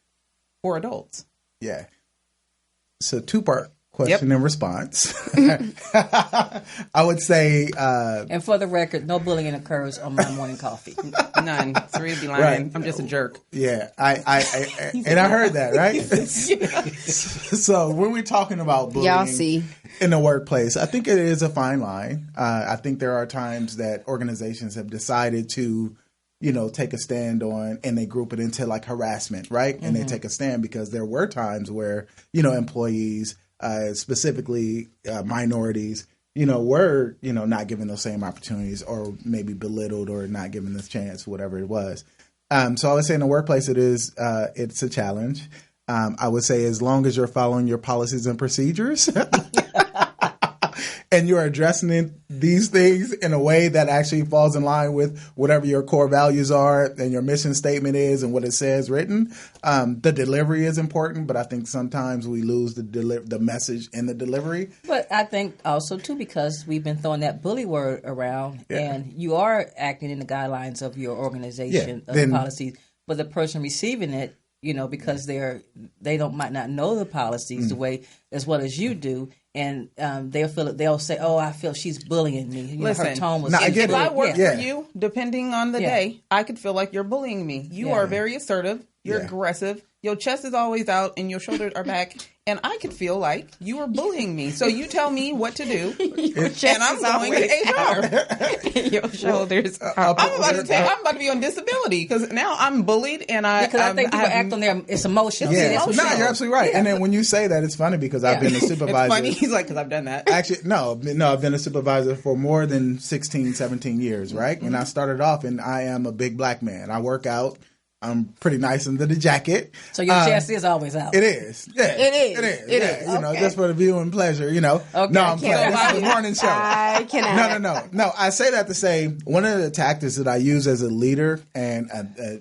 for adults. Yeah. So 2-part question and response. I would say, and for the record, no bullying occurs on my morning coffee. None. Syreeta be lying. Right. I'm just a jerk. Yeah, I heard that, right? So when we're talking about bullying in the workplace, I think it is a fine line. I think there are times that organizations have decided to, take a stand on, and they group it into like harassment, right? And they take a stand because there were times where, employees, specifically minorities, were, not given those same opportunities, or maybe belittled or not given this chance, whatever it was. So I would say in the workplace, it's a challenge. I would say as long as you're following your policies and procedures and you're addressing these things in a way that actually falls in line with whatever your core values are and your mission statement is and what it says written. The delivery is important, but I think sometimes we lose the message in the delivery. But I think also, too, because we've been throwing that bully word around, and you are acting in the guidelines of your organization, of the policies, but the person receiving it, because might not know the policies the way as well as you do. And they'll say, I feel she's bullying me. Listen, her tone was if I work for you, depending on the day, I could feel like you're bullying me. You are very assertive. You're aggressive. Your chest is always out and your shoulders are back. And I could feel like you are bullying me. So you tell me what to do. And I'm going to HR. Your shoulders are I'm about to be on disability because now I'm bullied and I think people act on their, it's emotional. Yeah. No, you're absolutely right. Yeah. And then when you say that, it's funny because I've been a supervisor. It's funny. He's like, because I've done that. Actually, no, I've been a supervisor for more than 16, 17 years, right? And I started off and I am a big black man. I work out. I'm pretty nice under the jacket. So your chest is always out. It is. Yeah. It is. Okay. Just for the viewing pleasure, Okay. No, I'm playing. This is the morning show. I cannot. No. I say that to say one of the tactics that I use as a leader and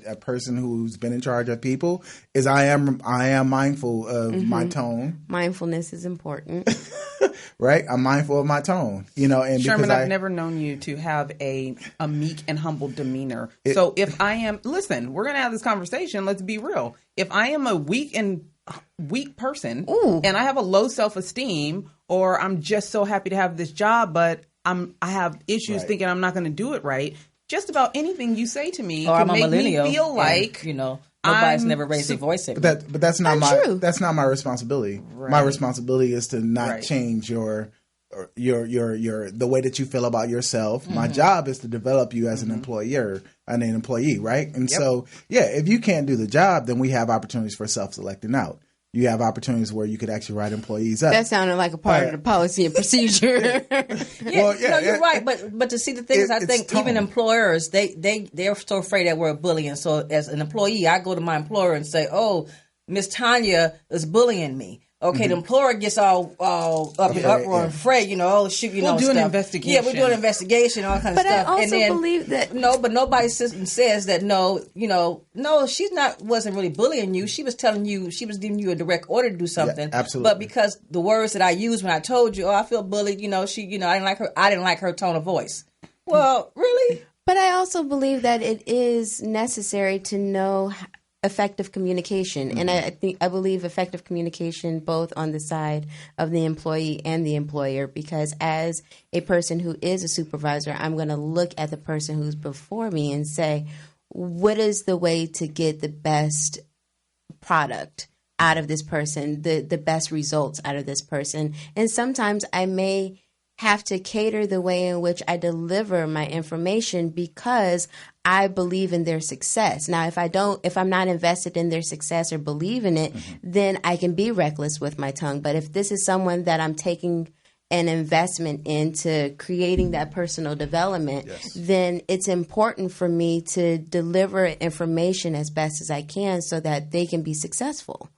a person who's been in charge of people is I am mindful of my tone. Mindfulness is important. Right? I'm mindful of my tone, and Sherman, I've never known you to have a meek and humble demeanor. So if I am, listen, we're going to have this conversation. Let's be real. If I am a weak person and I have a low self-esteem, or I'm just so happy to have this job, but I have issues thinking I'm not going to do it right. Just about anything you say to me can make me feel like, nobody's never raised their voice. But that's not my responsibility. Right. My responsibility is to not change your the way that you feel about yourself. My job is to develop you as an employer and an employee, right? And so, if you can't do the job, then we have opportunities for self-selecting out. You have opportunities where you could actually write employees up. That sounded like a part of the policy and procedure. You're right. But to see the thing is, I think even employers, they're so afraid that we're bullying. So as an employee, I go to my employer and say, "Oh, Miss Tonya is bullying me." Okay, the employer gets all up in uproar and afraid, we'll do an investigation. Yeah, we'll do an investigation, all kinds of stuff. But I also believe that but nobody says that no, she's wasn't really bullying you. She was telling you, she was giving you a direct order to do something. Yeah, absolutely. But because the words that I used when I told you, I feel bullied, I didn't like her tone of voice. Well, really? But I also believe that it is necessary to know effective communication. And I believe effective communication both on the side of the employee and the employer, because as a person who is a supervisor, I'm going to look at the person who's before me and say, what is the way to get the best product out of this person, the best results out of this person? And sometimes I may have to cater the way in which I deliver my information because I believe in their success. Now, if I'm not invested in their success or believe in it, then I can be reckless with my tongue. But if this is someone that I'm taking an investment into creating that personal development, then it's important for me to deliver information as best as I can so that they can be successful.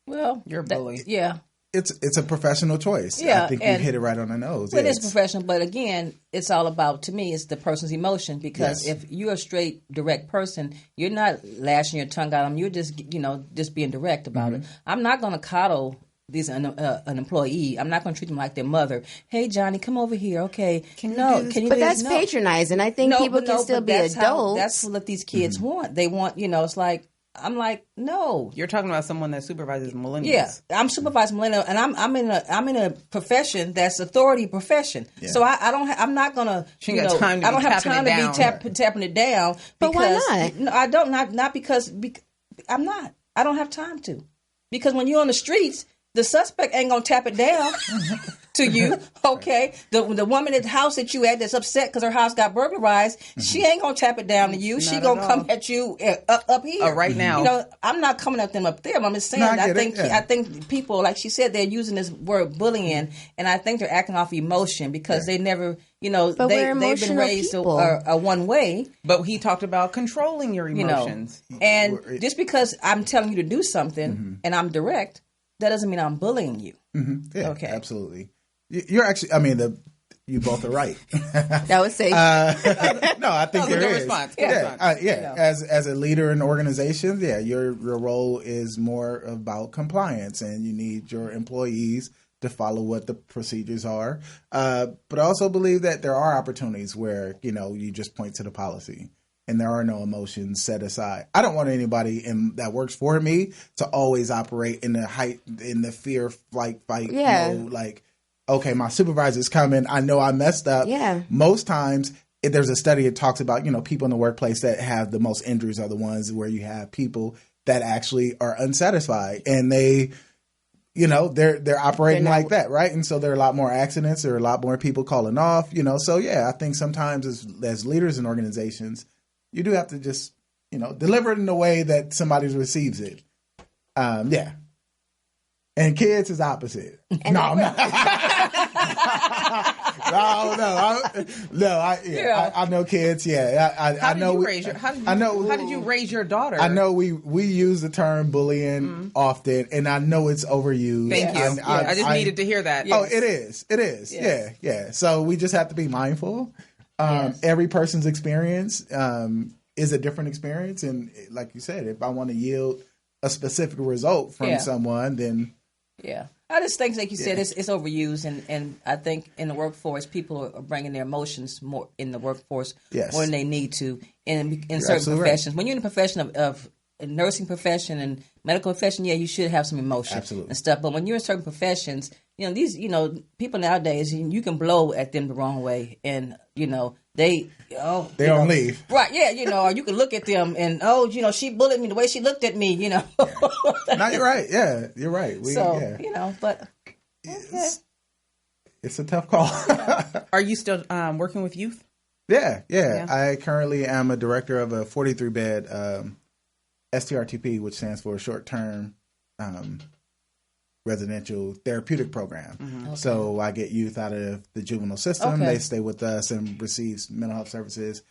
Well, you're a bully. It's a professional choice. Yeah, I think you hit it right on the nose. It is professional, but again, it's all about, to me, it's the person's emotion. Because if you're a straight, direct person, you're not lashing your tongue out. You're just being direct about it. I'm not going to coddle an employee. I'm not going to treat them like their mother. Hey, Johnny, come over here. Okay, can you? But that's patronizing. I think people can still be adults. That's what these kids want. They want, it's like. I'm like, no. You're talking about someone that supervises millennials. Yeah, I'm supervising millennials, and I'm in a profession that's authority profession. Yeah. So I'm not gonna. I don't have time to be tapping it down. But because, why not? No, I don't. Not because I'm not. I don't have time to. Because when you're on the streets, the suspect ain't gonna tap it down to you, okay? The woman at the house that you at that's upset because her house got burglarized, she ain't gonna tap it down to you. She gonna come at you up here right now. I'm not coming at them up there. But I'm just saying. I think people, like she said, they're using this word bullying, and I think they're acting off emotion because they never. But they've been raised a one way. But he talked about controlling your emotions, and just because I'm telling you to do something and I'm direct. That doesn't mean I'm bullying you. Mm-hmm. Yeah, okay, absolutely. You're actually. You both are right. That was safe. No, I think there is. Response. As a leader in organizations, your role is more about compliance, and you need your employees to follow what the procedures are. But I also believe that there are opportunities where you just point to the policy. And there are no emotions set aside. I don't want anybody that works for me to always operate in the fear, flight, fight mode. Like, okay, my supervisor's coming. I know I messed up. Yeah. Most times, there's a study that talks about, people in the workplace that have the most injuries are the ones where you have people that actually are unsatisfied. And they're operating like that, right? And so there are a lot more accidents. There are a lot more people calling off, So, I think sometimes as leaders in organizations, you do have to just, deliver it in a way that somebody receives it. And kids is opposite. No, I'm not. I know kids. Yeah, I know. How did you raise your daughter? I know we use the term bullying often, and I know it's overused. Thank you. I just needed to hear that. Oh, it is. It is. Yes. Yeah. So we just have to be mindful. Every person's experience is a different experience, and like you said, if I want to yield a specific result from someone, then I just think, like you said, it's overused, and I think in the workforce, people are bringing their emotions more in the workforce more than they need to in certain professions. Right. When you're in a profession of a nursing profession and medical profession, you should have some emotion and stuff. But when you're in certain professions, these people nowadays, you can blow at them the wrong way, and they don't leave. Right, or you can look at them and, she bullied me the way she looked at me, No, you're right. Yeah, you're right. But... Okay. it's a tough call. Are you still working with youth? Yeah. I currently am a director of a 43-bed STRTP, which stands for short-term residential therapeutic program. Mm-hmm. Okay. So I get youth out of the juvenile system. Okay. They stay with us and receive mental health services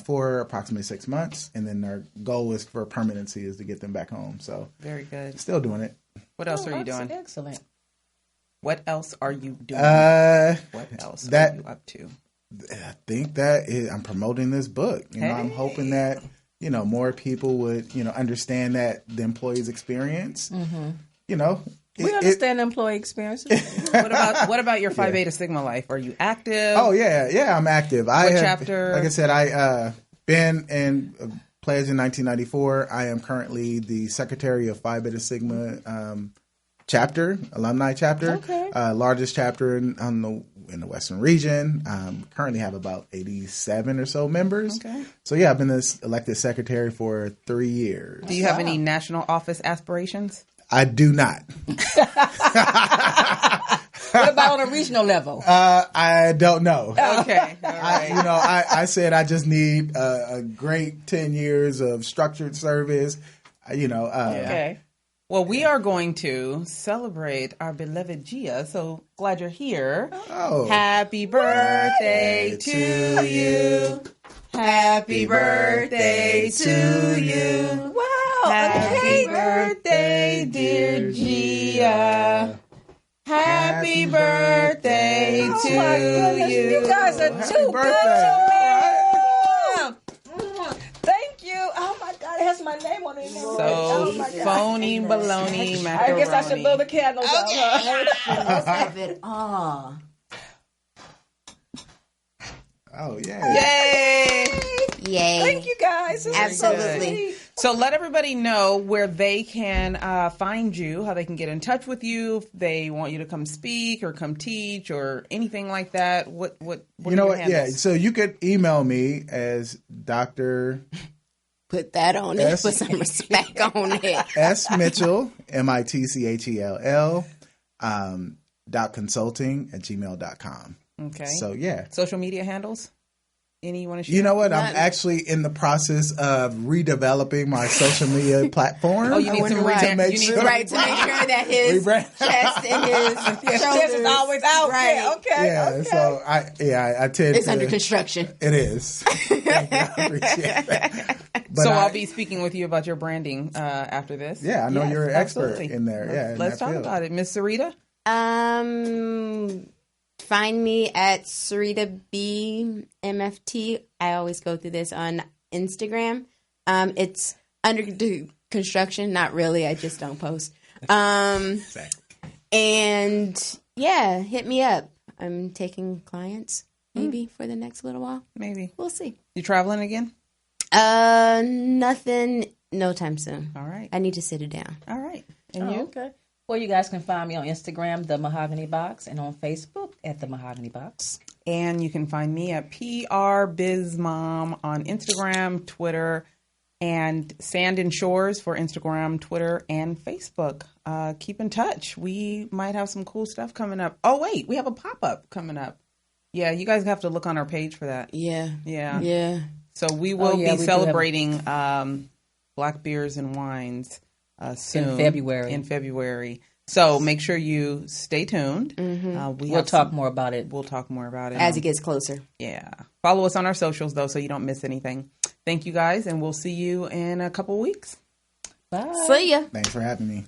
for approximately 6 months. And then our goal is for permanency is to get them back home. So Very good. still doing it. What else are you doing? Excellent. What else are you doing? What else that- are you up to? I think that I'm promoting this book. I'm hoping that, more people would, understand that the employee's experience, We understand employee experiences. What about your Phi Beta Sigma life? Are you active? Oh yeah, I'm active. What chapter? Like I said, I been in pledged in 1994. I am currently the secretary of Phi Beta Sigma chapter, alumni chapter, Okay. largest chapter in the Western region. Currently have about 87 or so members. Okay. So yeah, I've been this elected secretary for 3 years. Do you have any national office aspirations? I do not. What about on a regional level? I don't know. Okay. All right. I said I just need a great 10 years of structured service. Okay. Well, we are going to celebrate our beloved Gia. So glad you're here. Oh. Happy birthday to you. Happy birthday to you. Wow. Happy Okay. birthday, dear Gia. Happy birthday Oh to my goodness, you. you guys are Happy too good birthday. to me. Thank you. Oh my God, it has my name on it. So Oh my God. phony baloney macaroni. I guess I should blow the candles out. Huh? Of it all. Oh yeah. Yay! Yay. Thank you guys. This is so Absolutely. sweet. So let everybody know where they can find you, how they can get in touch with you, if they want you to come speak or come teach or anything like that. What You know are what? your Yeah. handles? So you could email me as Dr. Put that on it. Put some respect on it. S. Mitchell, MITCHELL, .consulting@gmail.com. Okay. So yeah. Social media handles? Any you want to share? You know what? I'm actually in the process of redeveloping my social media platform. Oh, you need some to make you need sure. some- Right, to make sure that his Rebrand. chest and his Chest shoulders is always out. Right. Yeah, okay. Yeah, Okay. so I tend It's to. under construction. It is. Thank you. I appreciate that. But So I'll be speaking with you about your branding after this. Yeah, I know Yes, you're an expert absolutely. in there. Yeah, in Let's that talk field. about it. Miss Syreeta? Find me at Syreeta B MFT. I always go through this on Instagram. It's under construction. Not really. I just don't post. And yeah, hit me up. I'm taking clients maybe for the next little while. Maybe. We'll see. You traveling again? Nothing. No time soon. All right. I need to sit it down. All right. And Oh, you? okay. Well, you guys can find me on Instagram, The Mahogany Box, and on Facebook at The Mahogany Box. And you can find me at PR Biz Mom on Instagram, Twitter, and Sand and Shores for Instagram, Twitter, and Facebook. Keep in touch. We might have some cool stuff coming up. Oh, wait, we have a pop-up coming up. Yeah, you guys have to look on our page for that. Yeah. Yeah. Yeah. So we will yeah, be we do celebrating Black Beers and Wines soon. February. In February. So make sure you stay tuned. We'll talk more about it. We'll talk more about it. As it gets closer. Yeah. Follow us on our socials, though, so you don't miss anything. Thank you, guys, and we'll see you in a couple weeks. Bye. See ya. Thanks for having me.